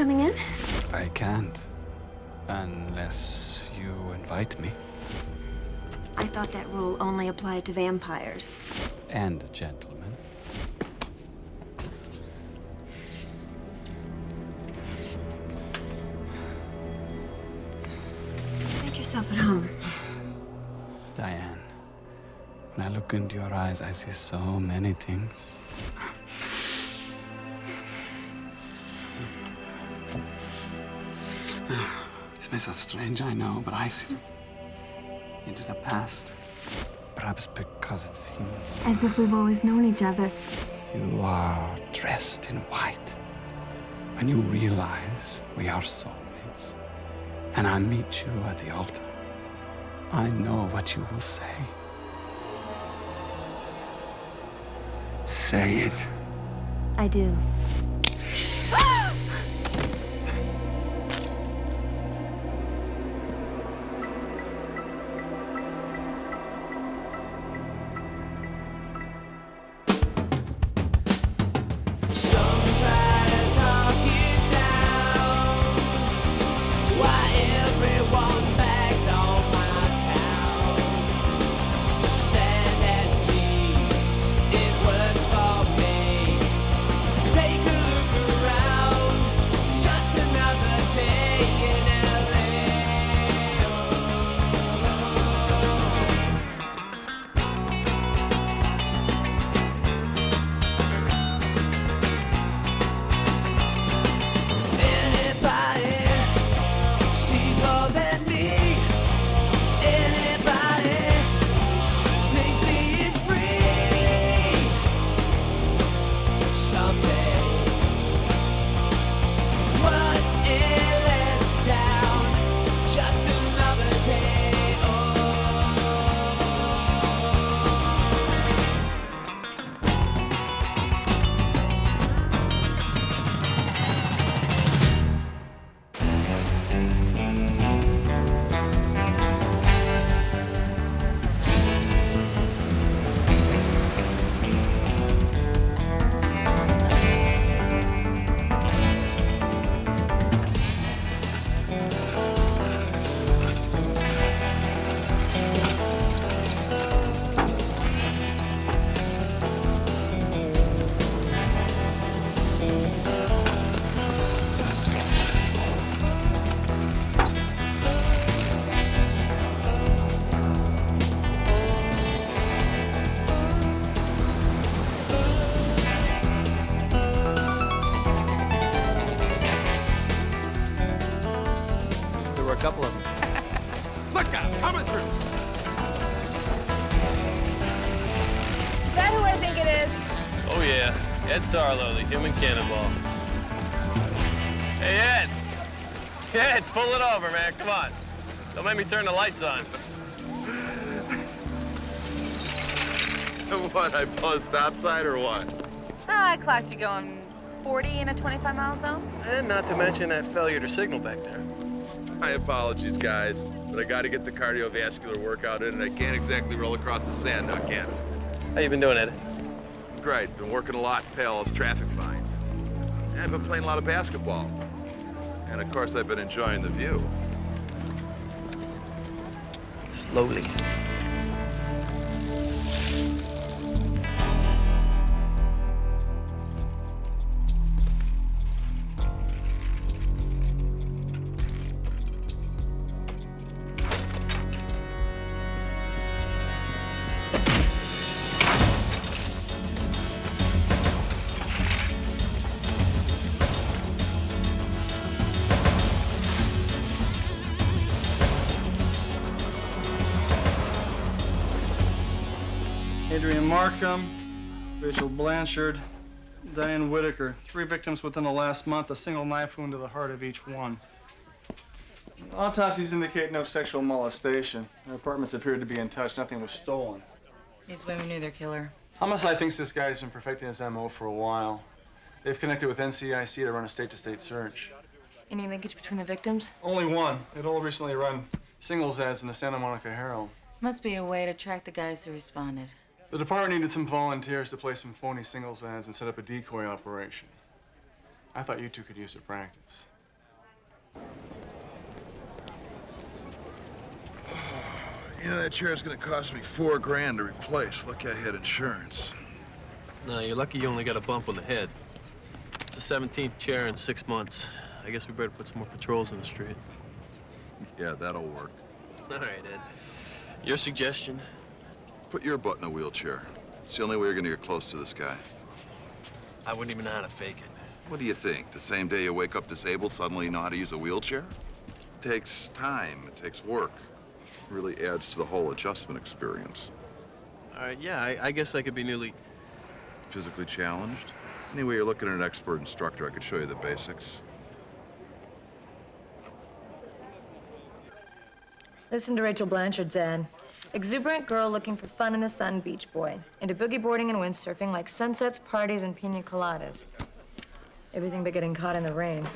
coming in? I can't. Unless you invite me. I thought that rule only applied to vampires. And a gentleman. Make yourself at home. Diane, when I look into your eyes, I see so many things. This may sound strange, I know, but I see into the past. Perhaps because it seems As if we've always known each other. you are dressed in white. When you realize we are soulmates, and I meet you at the altar, I know what you will say. Say it. I do. A couple of them. Look out, coming through. Is that who I think it is? Oh yeah, Ed Tarlow, the human cannonball. Hey Ed! Ed, pull it over, man, come on. Don't make me turn the lights on. What, I pull a stop sign or what? Oh, I clocked you going 40 in a 25-mile zone. And not to mention that failure to signal back there. My apologies, guys, but I gotta get the cardiovascular workout in, and I can't exactly roll across the sand now, can I? How you been doing, Ed? Great, been working a lot to pay all those traffic fines. And I've been playing a lot of basketball. And of course, I've been enjoying the view. Slowly. Adrian Markham, Rachel Blanchard, Diane Whitaker. 3 victims within the last month, a single knife wound to the heart of each one. Autopsies indicate no sexual molestation. Their apartments appeared to be untouched. Nothing was stolen. These women knew their killer. Homicide thinks this guy's been perfecting his MO for a while. They've connected with NCIC to run a state-to-state search. Any linkage between the victims? Only one. They'd all recently run singles ads in the Santa Monica Herald. Must be a way to track the guys who responded. The department needed some volunteers to place some phony singles ads and set up a decoy operation. I thought you two could use it practice. You know, that chair's gonna cost me $4 grand to replace. Lucky I had insurance. No, you're lucky you only got a bump on the head. It's the 17th chair in 6 months. I guess we better put some more patrols in the street. Yeah, that'll work. All right, Ed. Your suggestion? Put your butt in a wheelchair. It's the only way you're gonna get close to this guy. I wouldn't even know how to fake it. What do you think? The same day you wake up disabled, suddenly you know how to use a wheelchair? It takes time, it takes work. It really adds to the whole adjustment experience. All right, yeah, I guess I could be newly... Physically challenged? Anyway, you're looking at an expert instructor. I could show you the basics. Listen to Rachel Blanchard's ad. Exuberant girl looking for fun in the sun, beach boy. Into boogie boarding and windsurfing like sunsets, parties, and pina coladas. Everything but getting caught in the rain.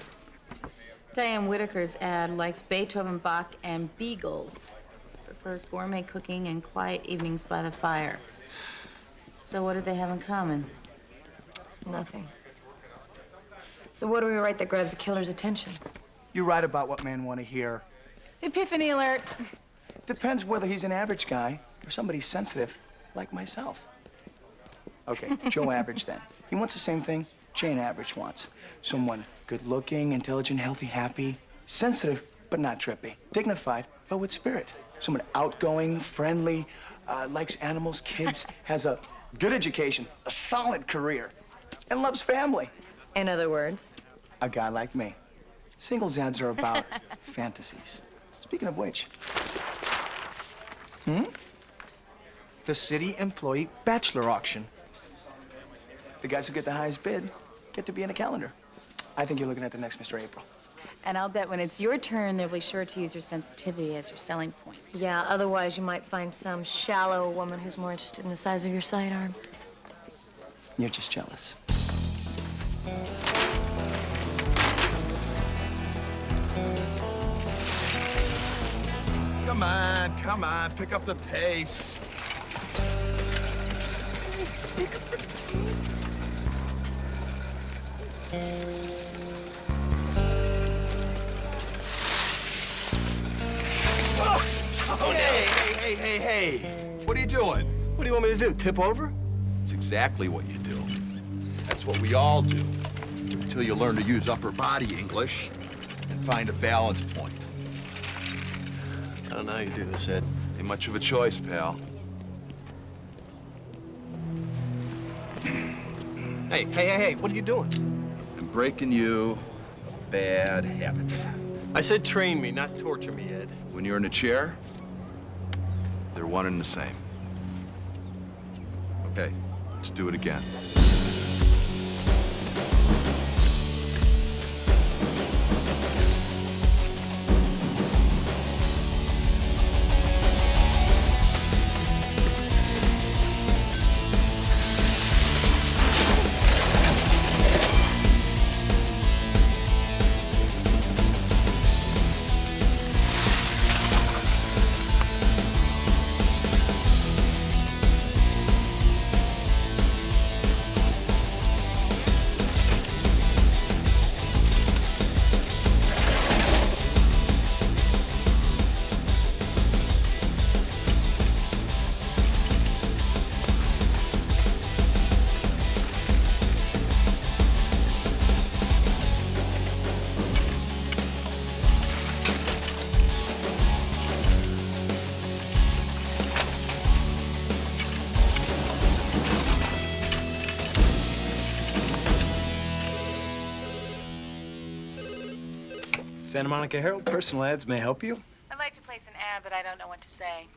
Diane Whitaker's ad likes Beethoven, Bach, and beagles. Prefers gourmet cooking and quiet evenings by the fire. So what do they have in common? Nothing. So what do we write that grabs the killer's attention? You write about what men want to hear. Epiphany alert. Depends whether he's an average guy or somebody sensitive, like myself. Okay, Joe Average then. He wants the same thing Jane Average wants. Someone good-looking, intelligent, healthy, happy, sensitive, but not trippy, dignified, but with spirit. Someone outgoing, friendly, likes animals, kids, has a good education, a solid career, and loves family. In other words? A guy like me. Singles ads are about fantasies. Speaking of which, the city employee bachelor auction. The guys who get the highest bid get to be in a calendar. I think you're looking at the next Mr. April. And I'll bet when it's your turn, they'll be sure to use your sensitivity as your selling point. Yeah, otherwise you might find some shallow woman who's more interested in the size of your sidearm. You're just jealous. Come on, pick up the pace. Hey. What are you doing? What do you want me to do, tip over? It's exactly what you do. That's what we all do. Until you learn to use upper body English and find a balance point. I don't know how you do this, Ed. Ain't much of a choice, pal. Hey, what are you doing? I'm breaking you a bad habit. I said train me, not torture me, Ed. When you're in a chair, they're one and the same. Okay, let's do it again. Santa Monica Herald, personal ads may help you. I'd like to place an ad, but I don't know what to say.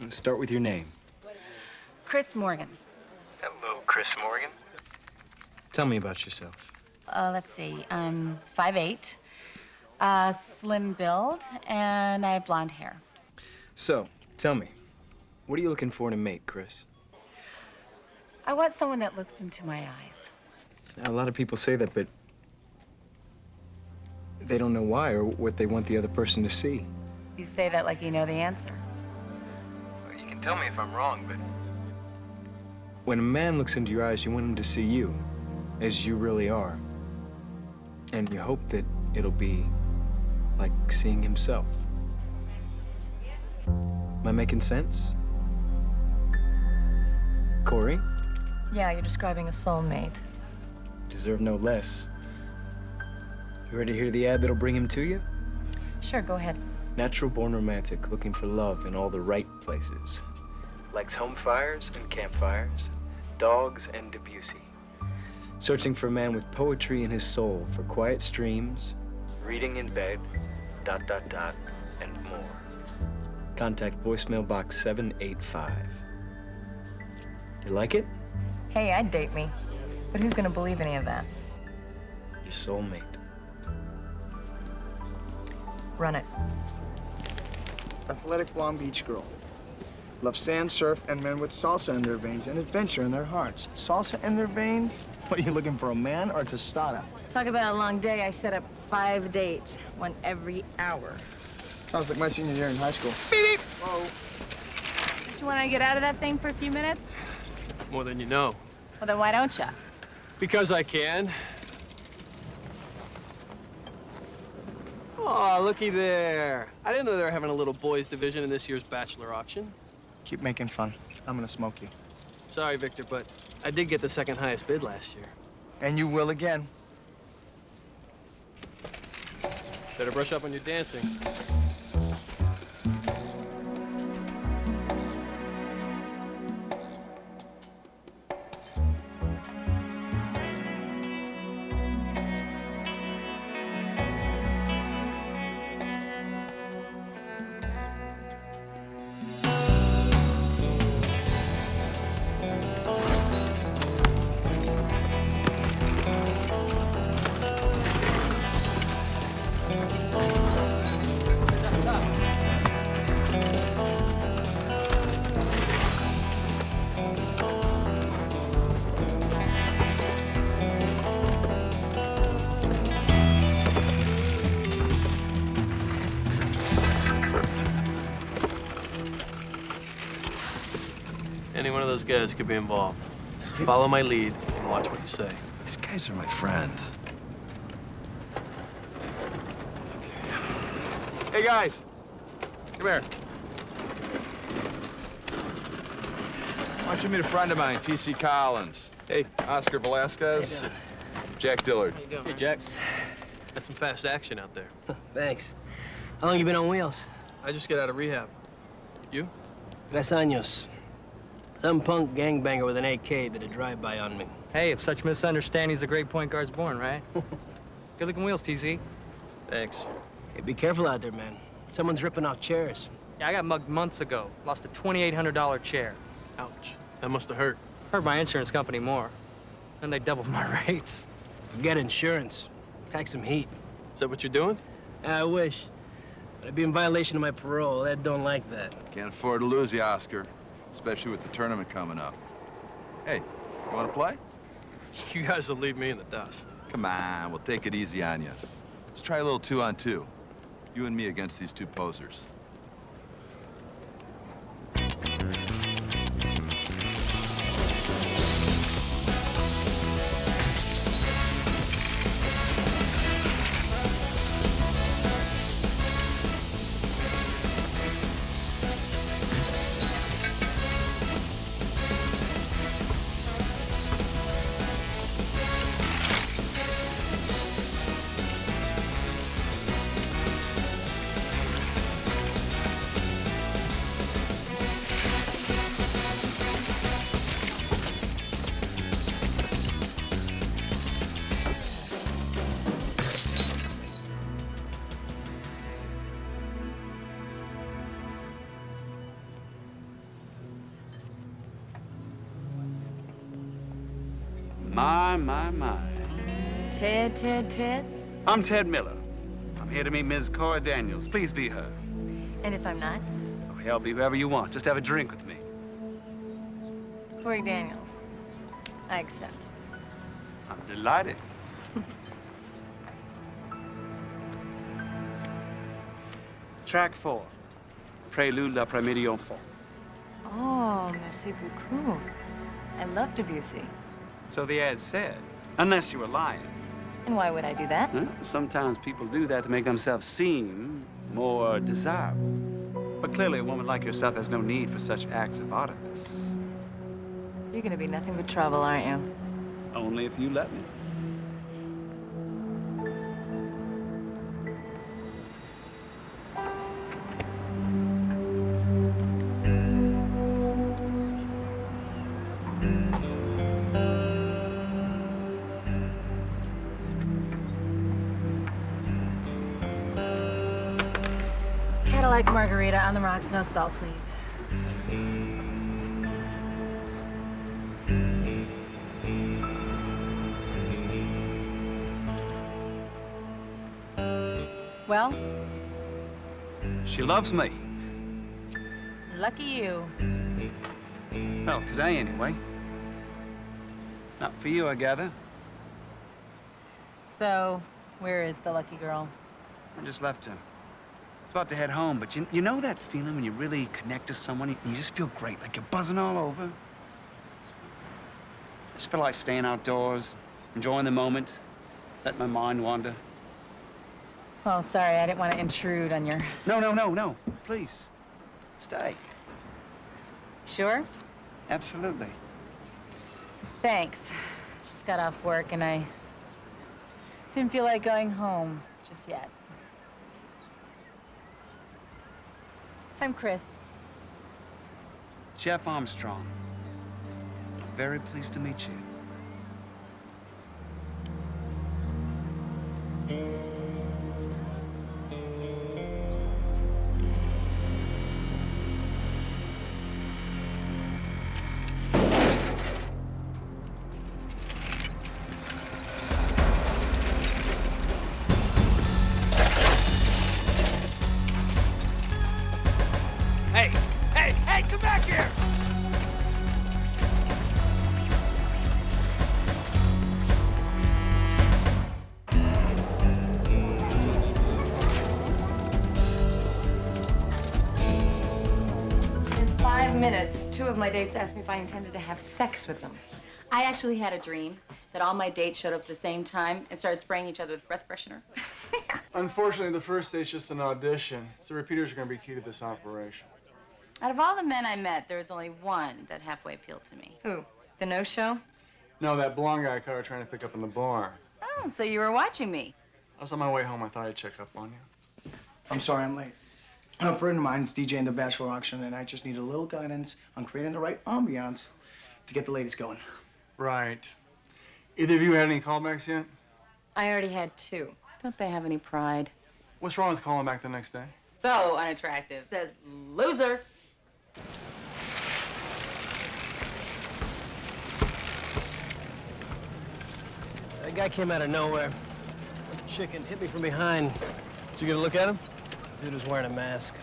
Start with your name. Chris Morgan. Hello, Chris Morgan. Tell me about yourself. Let's see. I'm 5'8", slim build, and I have blonde hair. So, tell me, what are you looking for in a mate, Chris? I want someone that looks into my eyes. Now, a lot of people say that, but they don't know why or what they want the other person to see. You say that like you know the answer. Well, you can tell me if I'm wrong, but when a man looks into your eyes, you want him to see you as you really are. And you hope that it'll be like seeing himself. Am I making sense? Cory? Yeah, you're describing a soulmate. Deserve no less. You ready to hear the ad that'll bring him to you? Sure, go ahead. Natural born romantic, looking for love in all the right places. Likes home fires and campfires, dogs and Debussy. Searching for a man with poetry in his soul, for quiet streams, reading in bed, ... and more. Contact voicemail box 785. You like it? Hey, I'd date me. But who's gonna believe any of that? Your soulmate. Run it. Athletic blonde beach girl. Love sand, surf, and men with salsa in their veins and adventure in their hearts. Salsa in their veins? What, are you looking for, a man or a tostada? Talk about a long day. I set up 5 dates, one every hour. Sounds like my senior year in high school. Beep, beep. Whoa. Don't you want to get out of that thing for a few minutes? More than you know. Well, then why don't you? Because I can. Oh, looky there. I didn't know they were having a little boys division in this year's bachelor auction. Keep making fun. I'm gonna smoke you. Sorry, Victor, but I did get the second highest bid last year. And you will again. Better brush up on your dancing. Any one of those guys could be involved. Just follow my lead and watch what you say. These guys are my friends. Hey, guys. Come here. Why don't you meet a friend of mine, T.C. Collins? Hey. Oscar Velasquez. Jack Dillard. Hey, Jack. Got some fast action out there. Thanks. How long you been on wheels? I just got out of rehab. You? 3 años. Some punk gangbanger with an AK did a drive-by on me. Hey, if such misunderstanding's a great point guard's born, right? Good-looking wheels, TC. Thanks. Hey, be careful out there, man. Someone's ripping off chairs. Yeah, I got mugged months ago. Lost a $2,800 chair. Ouch. That must have hurt. Hurt my insurance company more. Then they doubled my rates. Forget insurance. Pack some heat. Is that what you're doing? I wish. But I'd be in violation of my parole. Ed don't like that. Can't afford to lose you, Oscar. Especially with the tournament coming up. Hey, you want to play? You guys will leave me in the dust. Come on, we'll take it easy on you. Let's try a little 2-on-2. You and me against these two posers. My. Ted. I'm Ted Miller. I'm here to meet Ms. Cory Daniels. Please be her. And if I'm not? Oh, hell, be whoever you want. Just have a drink with me. Cory Daniels. I accept. I'm delighted. Track 4. Prélude l'après-midi enfant. Oh, merci beaucoup. I love Debussy. So the ad said, unless you were lying. And why would I do that? Huh? Sometimes people do that to make themselves seem more desirable. But clearly a woman like yourself has no need for such acts of artifice. You're gonna be nothing but trouble, aren't you? Only if you let me. Cadillac margarita on the rocks, no salt, please. Well, She loves me. lucky you. Well, today anyway. Not for you, I gather. So, where is the lucky girl? I just left her. I was about to head home, but you know that feeling when you really connect to someone and you just feel great, like you're buzzing all over? I just feel like staying outdoors, enjoying the moment, letting my mind wander. Well, sorry, I didn't want to intrude on your... No. Please, stay. Sure? Absolutely. Thanks. Just got off work and I didn't feel like going home just yet. I'm Chris. Jeff Armstrong. Very pleased to meet you. Hey, come back here! In 5 minutes, 2 of my dates asked me if I intended to have sex with them. I actually had a dream that all my dates showed up at the same time and started spraying each other with breath freshener. Unfortunately, the first date's just an audition, so repeaters are going to be key to this operation. Out of all the men I met, there was only one that halfway appealed to me. Who? The no-show? No, that blonde guy I caught her trying to pick up in the bar. Oh, so you were watching me. I was on my way home. I thought I'd check up on you. I'm sorry I'm late. A friend of mine's DJing the bachelor auction, and I just need a little guidance on creating the right ambiance to get the ladies going. Right. Either of you had any callbacks yet? I already had 2. Don't they have any pride? What's wrong with calling back the next day? So unattractive. Says loser. That guy came out of nowhere. Like a chicken, hit me from behind. Did you get a look at him? Dude was wearing a mask.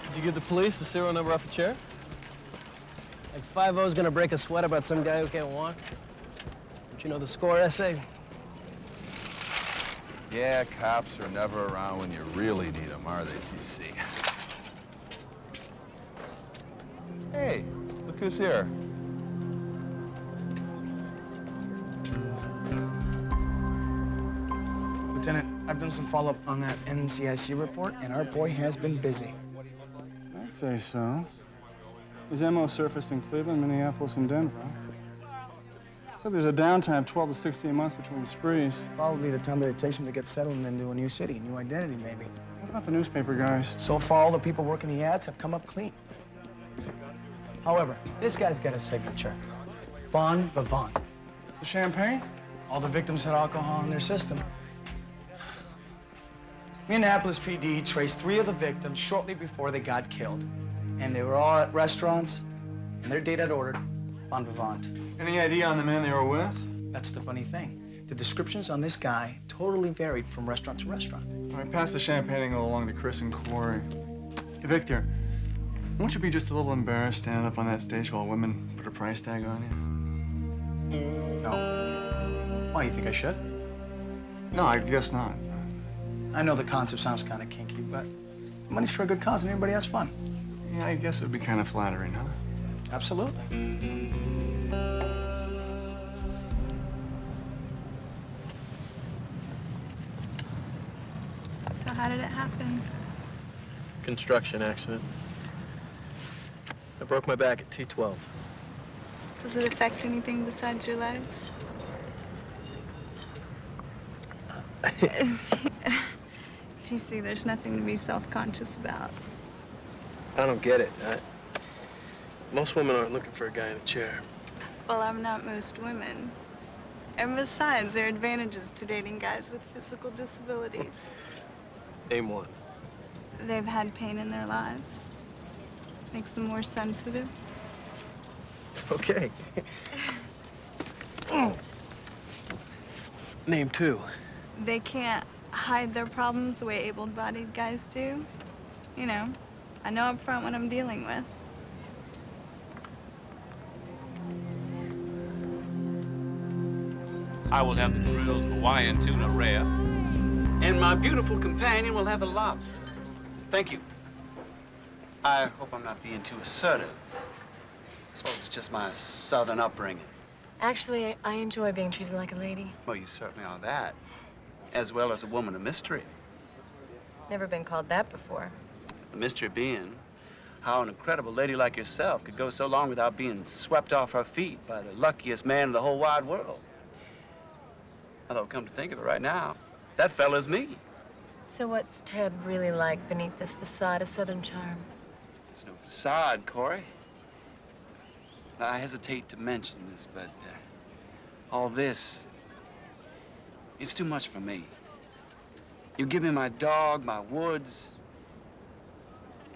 Did you give the police the serial number off a chair? Like 5-0's gonna break a sweat about some guy who can't walk. Don't you know the score essay? Yeah, cops are never around when you really need them, are they, TC? Hey, look who's here. Lieutenant, I've done some follow-up on that NCIC report, and our boy has been busy. I'd say so. His MO surfaced in Cleveland, Minneapolis, and Denver. So there's a downtime of 12 to 16 months between sprees. Probably the time that it takes him to get settled into a new city, new identity, maybe. What about the newspaper guys? So far, all the people working the ads have come up clean. However, this guy's got a signature. Bon vivant. The champagne? All the victims had alcohol in their system. Minneapolis PD traced 3 of the victims shortly before they got killed. And they were all at restaurants, and their date had ordered Bon Vivant. Any idea on the man they were with? That's the funny thing. The descriptions on this guy totally varied from restaurant to restaurant. All right, pass the champagne and go along to Chris and Cory. Hey, Victor, won't you be just a little embarrassed standing up on that stage while women put a price tag on you? No. Why, you think I should? No, I guess not. I know the concept sounds kind of kinky, but money's for a good cause and everybody has fun. Yeah, I guess it would be kind of flattering, huh? Absolutely. So how did it happen? Construction accident. I broke my back at T12. Does it affect anything besides your legs? Do you see, there's nothing to be self-conscious about. I don't get it. Most women aren't looking for a guy in a chair. Well, I'm not most women. And besides, there are advantages to dating guys with physical disabilities. Name one. They've had pain in their lives. Makes them more sensitive. Okay. Name two. They can't hide their problems the way able-bodied guys do. You know, I know up front what I'm dealing with. I will have the grilled Hawaiian tuna rare, and my beautiful companion will have the lobster. Thank you. I hope I'm not being too assertive. I suppose it's just my southern upbringing. Actually, I enjoy being treated like a lady. Well, you certainly are that, as well as a woman of mystery. Never been called that before. The mystery being how an incredible lady like yourself could go so long without being swept off her feet by the luckiest man in the whole wide world. Although, come to think of it right now, that fella's me. So what's Ted really like beneath this facade of Southern charm? It's no facade, Cory. I hesitate to mention this, but all this, it's too much for me. You give me my dog, my woods,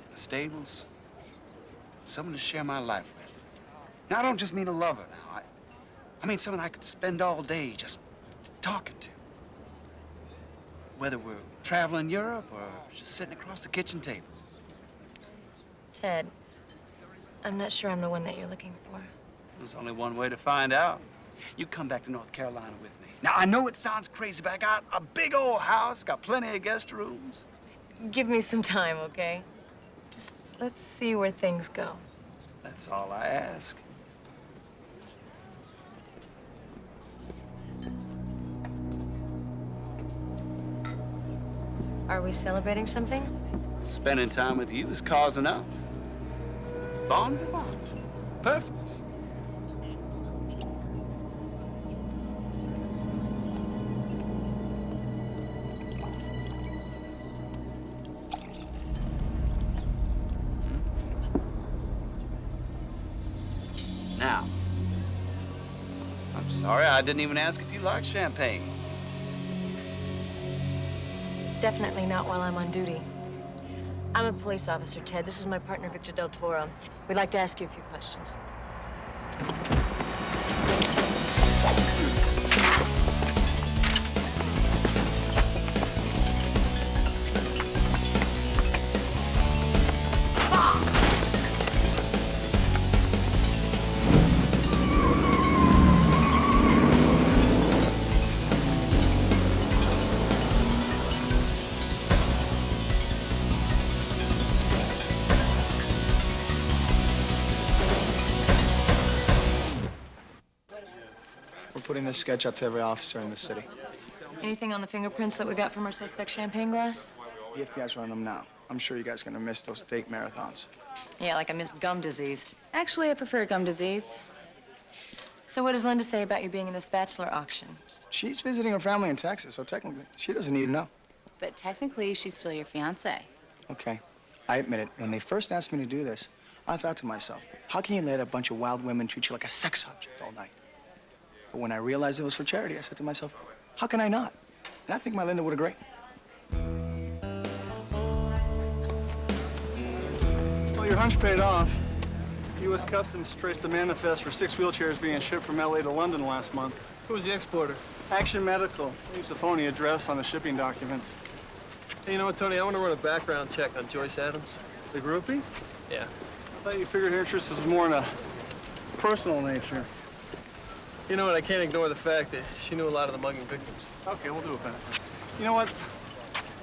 my stables, someone to share my life with. Now, I don't just mean a lover now. I mean someone I could spend all day just talking to. Whether we're traveling Europe or just sitting across the kitchen table. Ted, I'm not sure I'm the one that you're looking for. There's only one way to find out. You come back to North Carolina with me. Now, I know it sounds crazy, but I got a big old house, got plenty of guest rooms. Give me some time, okay? Just let's see where things go. That's all I ask. Are we celebrating something? Spending time with you is cause enough. Bon vivant. Perfect. Now, I'm sorry I didn't even ask if you like champagne. Definitely not while I'm on duty. I'm a police officer, Ted. This is my partner, Victor Del Toro. We'd like to ask you a few questions. Putting this sketch out to every officer in the city. Anything on the fingerprints that we got from our suspect champagne glass? The FBI's running them now. I'm sure you guys are gonna miss those fake marathons. Yeah, like I missed gum disease. Actually, I prefer gum disease. So what does Linda say about you being in this bachelor auction? She's visiting her family in Texas, so technically, she doesn't need to know. But technically, she's still your fiancée. Okay, I admit it. When they first asked me to do this, I thought to myself, how can you let a bunch of wild women treat you like a sex object all night? But when I realized it was for charity, I said to myself, how can I not? And I think my Linda would agree. Well, your hunch paid off. U.S. Customs traced a manifest for 6 wheelchairs being shipped from L.A. to London last month. Who was the exporter? Action Medical. They used a phony address on the shipping documents. Hey, you know what, Tony? I want to run a background check on Joyce Adams. The groupie? Yeah. I thought you figured her interest was more in a personal nature. You know what? I can't ignore the fact that she knew a lot of the mugging victims. Okay, we'll do it, Ben. You know what?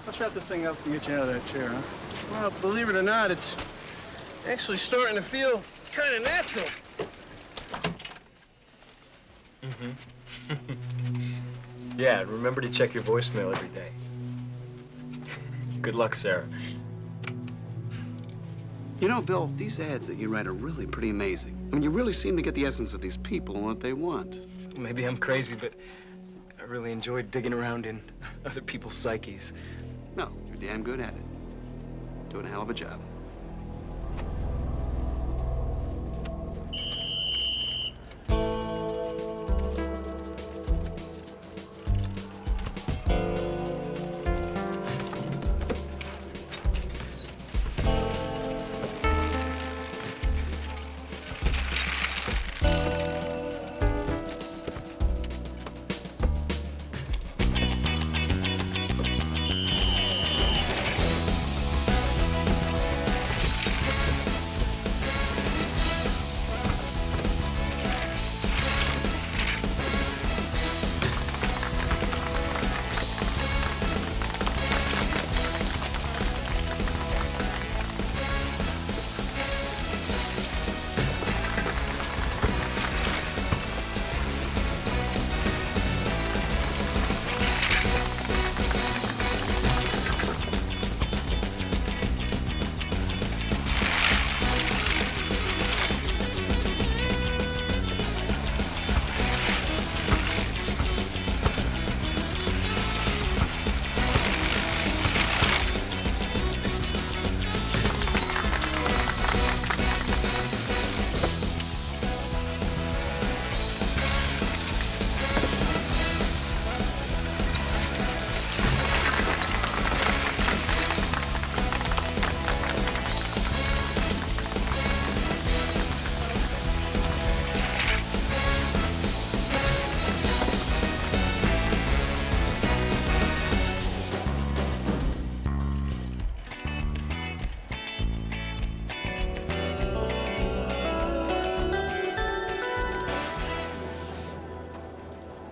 Let's wrap this thing up and get you out of that chair, huh? Well, believe it or not, it's actually starting to feel kind of natural. Yeah, remember to check your voicemail every day. Good luck, Sarah. You know, Bill, these ads that you write are really pretty amazing. I mean, you really seem to get the essence of these people and what they want. Maybe I'm crazy, but I really enjoy digging around in other people's psyches. No, you're damn good at it. Doing a hell of a job.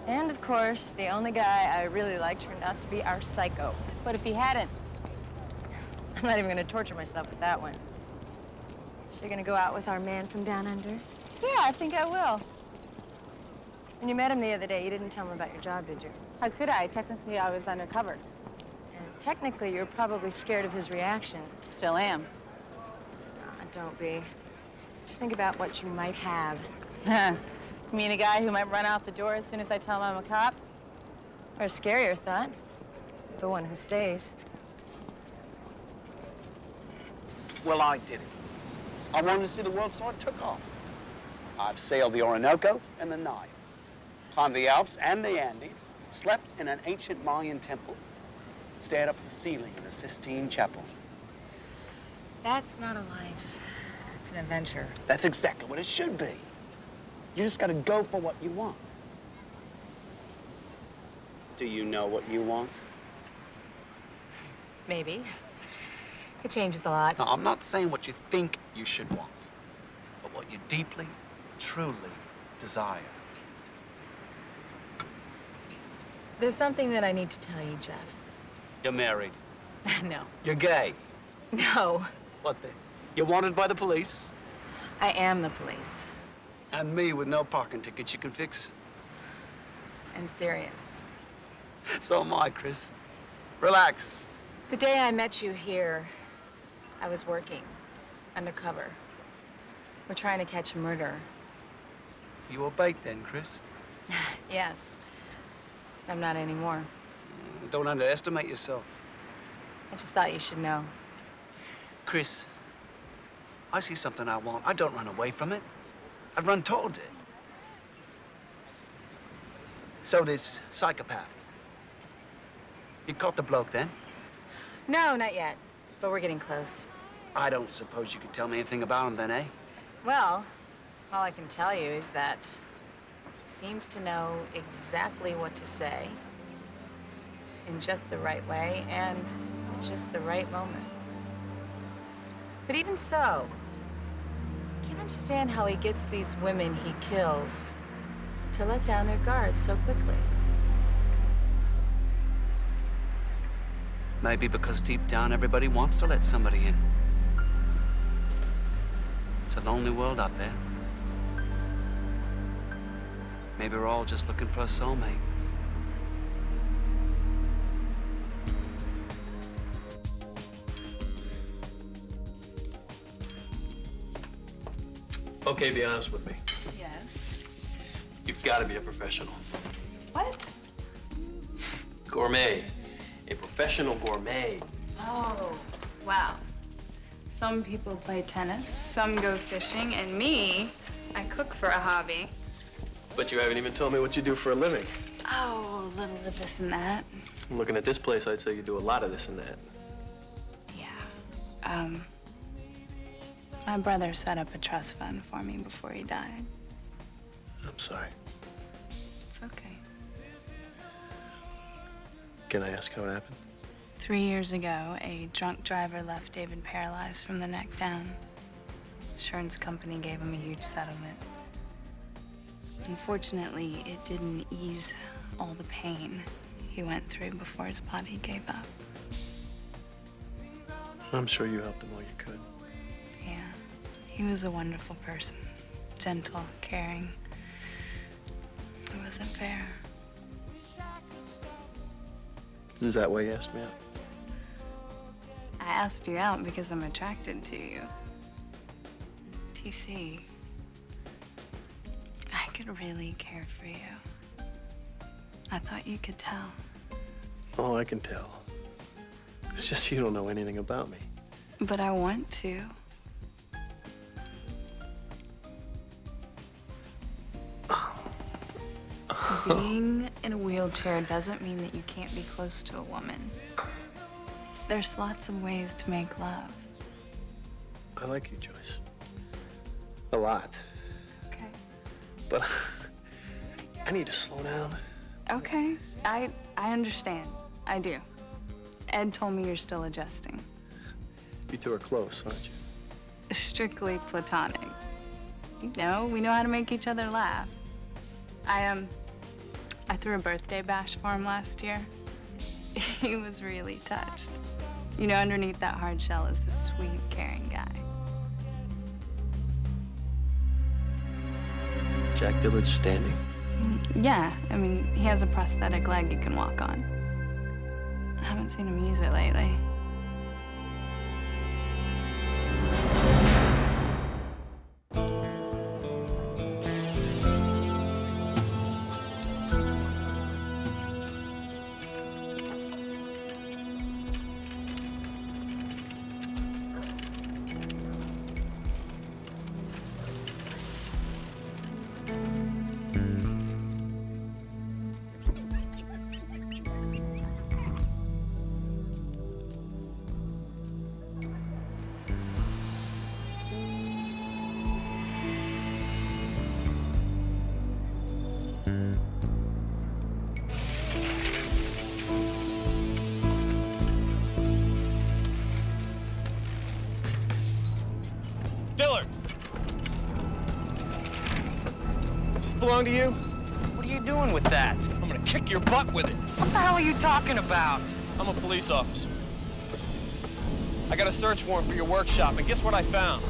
And of course, the only guy I really liked turned out to be our psycho. But if he hadn't, I'm not even gonna torture myself with that one. So you're gonna go out with our man from down under? yeah, I think I will. When you met him the other day, you didn't tell him about your job, did you? How could I? Technically, I was undercover. And technically, you're probably scared of his reaction. Still am. Don't be. Just think about what you might have. You mean a guy who might run out the door as soon as I tell him I'm a cop? Or a scarier thought. The one who stays. Well, I did it. I wanted to see the world, so I took off. I've sailed the Orinoco and the Nile, climbed the Alps and the Andes, slept in an ancient Mayan temple, stared up at the ceiling in the Sistine Chapel. That's not a life. It's an adventure. That's exactly what it should be. You just gotta go for what you want. Do you know what you want? Maybe. It changes a lot. No, I'm not saying what you think you should want, but what you deeply, truly desire. There's something that I need to tell you, Jeff. You're married. No. You're gay. No. What then? You're wanted by the police? I am the police. And me with no parking tickets you can fix? I'm serious. So am I, Chris. Relax. The day I met you here, I was working undercover. We're trying to catch a murderer. You were bait then, Chris? Yes. I'm not anymore. Don't underestimate yourself. I just thought you should know. Chris, I see something I want. I don't run away from it. I run towards it. So this psychopath. You caught the bloke then? No, not yet. But we're getting close. I don't suppose you could tell me anything about him then, eh? Well, all I can tell you is that he seems to know exactly what to say in just the right way and at just the right moment. But even so, I can't understand how he gets these women he kills to let down their guards so quickly. Maybe because deep down everybody wants to let somebody in. It's a lonely world out there. Maybe we're all just looking for a soulmate. Okay, be honest with me. Yes. You've got to be a professional. What? Gourmet. A professional gourmet. Oh, wow. Some people play tennis, some go fishing, and me, I cook for a hobby. But you haven't even told me what you do for a living. Oh, a little of this and that. Looking at this place, I'd say you do a lot of this and that. Yeah. My brother set up a trust fund for me before he died. I'm sorry. It's okay. Can I ask how it happened? 3 years ago, a drunk driver left David paralyzed from the neck down. Insurance company gave him a huge settlement. Unfortunately, it didn't ease all the pain he went through before his body gave up. I'm sure you helped him all you could. Yeah, he was a wonderful person. Gentle, caring. It wasn't fair. Is that why you asked me out? I asked you out because I'm attracted to you. TC, I could really care for you. I thought you could tell. Oh, I can tell. It's just you don't know anything about me. But I want to. Being in a wheelchair doesn't mean that you can't be close to a woman. There's lots of ways to make love. I like you, Joyce. A lot. Okay. But I need to slow down. Okay, I understand. I do. Ed told me you're still adjusting. You two are close, aren't you? Strictly platonic. You know, we know how to make each other laugh. I threw a birthday bash for him last year. He was really touched. You know, underneath that hard shell is a sweet, caring guy. Jack Dillard's standing. Yeah, I mean, he has a prosthetic leg you can walk on. I haven't seen him use it lately. Dillard! Does this belong to you? What are you doing with that? I'm gonna kick your butt with it. What the hell are you talking about? I'm a police officer. I got a search warrant for your workshop, and guess what I found?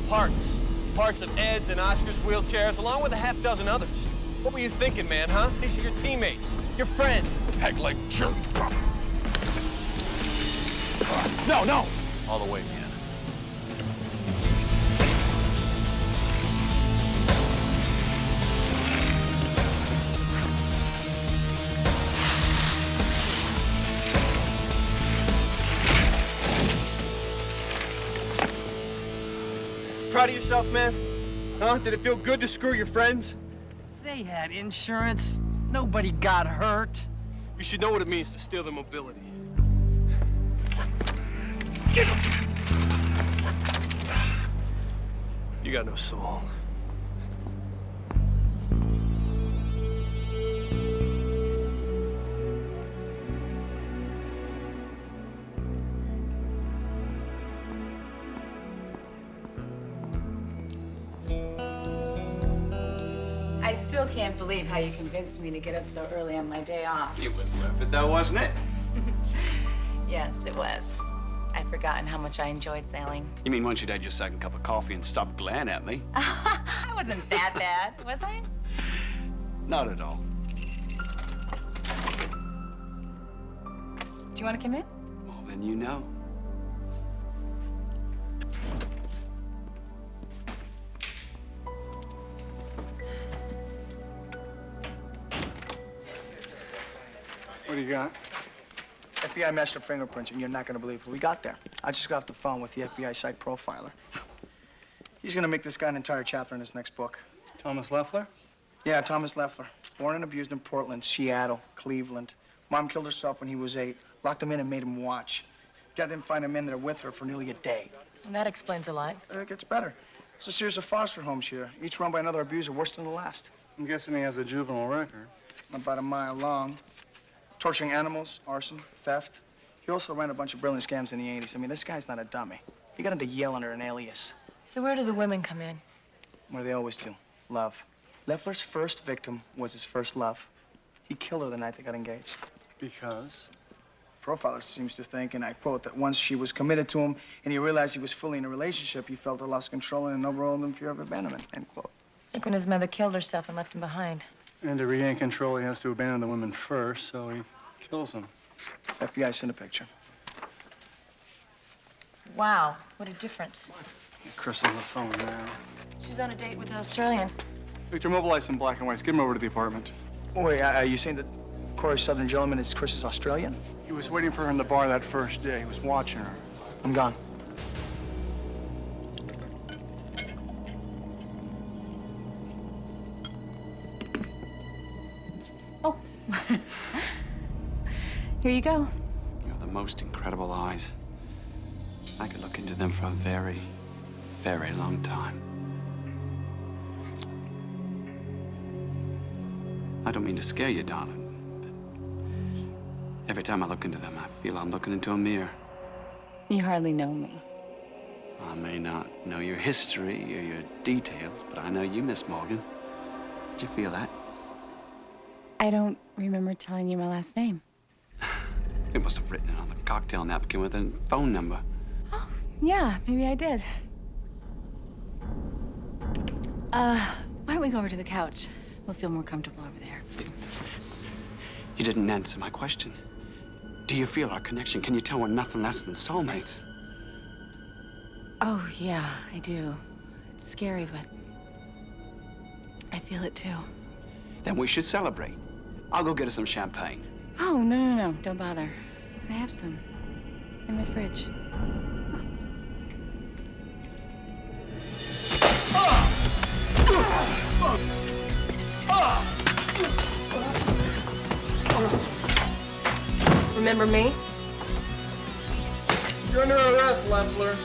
Parts. Parts of Ed's and Oscar's wheelchairs, along with a half dozen others. What were you thinking, man, huh? These are your teammates, your friends. Act like jerk. No, no! All the way, man. Proud of yourself, man? Huh? Did it feel good to screw your friends? They had insurance. Nobody got hurt. You should know what it means to steal their mobility. You got no soul. I still can't believe how you convinced me to get up so early on my day off. It was worth it, though, wasn't it? Yes, it was. I'd forgotten how much I enjoyed sailing. You mean once you'd had your second cup of coffee and stopped glaring at me? I wasn't that bad, was I? Not at all. Do you want to come in? Well, then you know. do you got? FBI master fingerprints, and you're not gonna believe who we got there. I just got off the phone with the FBI site profiler. He's gonna make this guy an entire chapter in his next book. Thomas Leffler? Yeah, Thomas Leffler. Born and abused in Portland, Seattle, Cleveland. Mom killed herself when he was 8. Locked him in and made him watch. Dad didn't find him in there with her for nearly a day. And that explains a lot. It gets better. It's a series of foster homes here, each run by another abuser, worse than the last. I'm guessing he has a juvenile record. About a mile long. Torturing animals, arson, theft. He also ran a bunch of brilliant scams in the 80s. I mean, this guy's not a dummy. He got into Yale under an alias. So where do the women come in? Where they always do. Love. Leffler's first victim was his first love. He killed her the night they got engaged. Because? Profiler seems to think, and I quote, that once she was committed to him and he realized he was fully in a relationship, he felt he lost control and an overwhelming fear of abandonment, end quote. Like when his mother killed herself and left him behind. And to regain control, he has to abandon the women first, so he kills them. FBI sent a picture. Wow, what a difference. Chris on the phone now. She's on a date with the Australian. Victor, mobilize some black and whites. Get him over to the apartment. Oh, wait, are you saying that Cory's Southern gentleman is Chris's Australian? He was waiting for her in the bar that first day. He was watching her. I'm gone. Oh. Here you go. You have the most incredible eyes. I could look into them for a very, very long time. I don't mean to scare you, darling, but every time I look into them, I feel I'm looking into a mirror. You hardly know me. I may not know your history or your details, but I know you, Miss Morgan. Did you feel that? I don't remember telling you my last name. You must have written it on the cocktail napkin with a phone number. Oh, yeah, maybe I did. Why don't we go over to the couch? We'll feel more comfortable over there. You didn't answer my question. Do you feel our connection? Can you tell we're nothing less than soulmates? Oh, yeah, I do. It's scary, but I feel it too. Then we should celebrate. I'll go get us some champagne. Oh, no. Don't bother. I have some in my fridge. Remember me? You're under arrest, Leffler.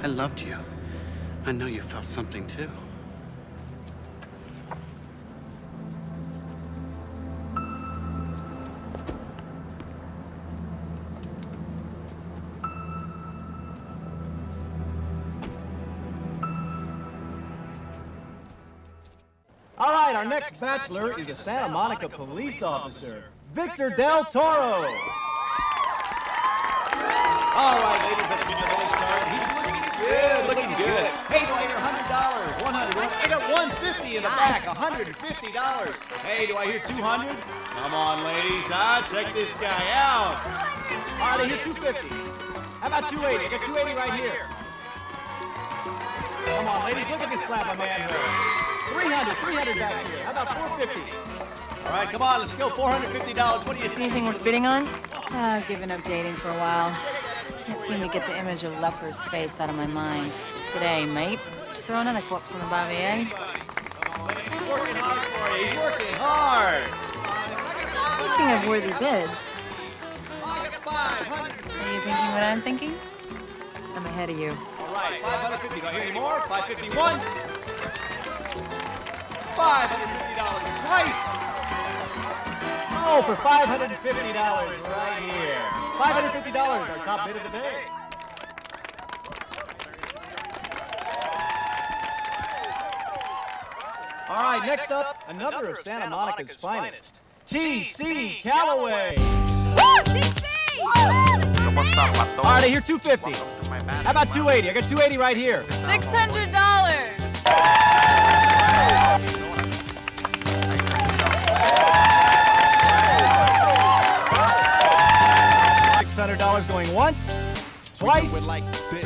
I loved you. I know you felt something too. All right, our next bachelor is a Santa Monica police officer, Victor Del Toro. All right, ladies, let's get the minute started. He's looking good. Hey, do I hear $100? 100. I got 150 in the back. $150. Hey, do I hear 200? Come on, ladies. Check this guy out. All right, I hear 250. How about 280? I got 280 right here. Come on, ladies, look at this slap of manhood. 300 back here. How about 450? All right, come on, let's go. $450. What do you see? Anything worth bidding on? I've given up dating for a while. Can't seem to get the image of Leffer's face out of my mind. Today, mate. Just throwing in a corpse on the bobby, eh? He's working hard for you. He's working hard. Speaking of worthy bids, Are you thinking what I'm thinking? I'm ahead of you. All right, 550. Do I hear any more? 550 once. $550 twice. Oh, for $550 right here. $550, our top bid of the day. All right, next up, another of Santa Monica's finest, T.C. Calloway. Woo, TC! All right, I hear 250. How about 280? I got 280 right here. $600. $600 going once, twice.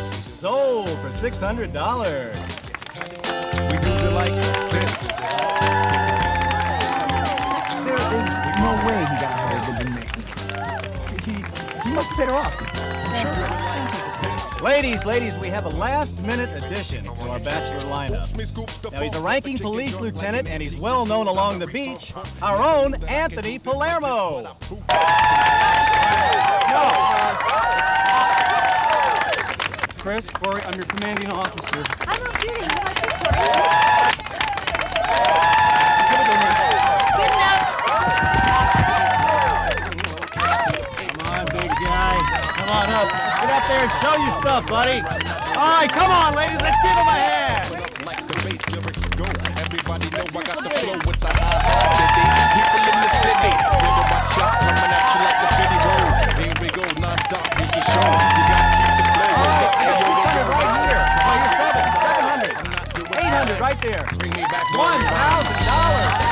Sold for $600. We do it like this. There is no way he got higher than me. He must have paid her off. Ladies, we have a last-minute addition to our bachelor lineup. Now, he's a ranking police lieutenant, and he's well-known along the beach. Our own Anthony Palermo. Chris, Cory, I'm your commanding officer. I'm not shooting. How about you, Cory? Come on, big guy. Come on up. Get up there and show your stuff, buddy. All right, come on, ladies. Let's give him a hand. Everybody know I got the flow with the high. People in the city, with the watch out, coming at you like the bitty roll. Here we go, non-stop, here's the show. You got to keep the flow. What's up, hey, yo, 600 right here. Oh, you're 700. 800 right there. Bring me back $1,000.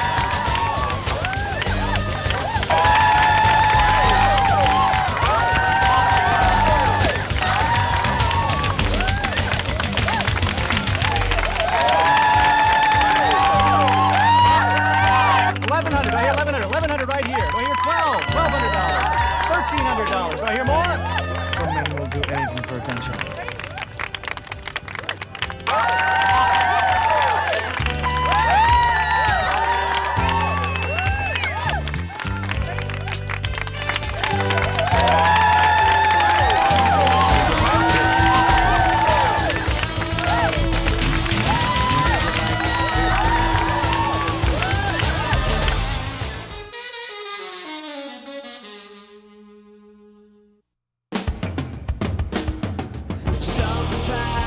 $1,100 right here. Do I hear $1,200? $1,300. Do I hear more? Some men will do anything for attention. Some try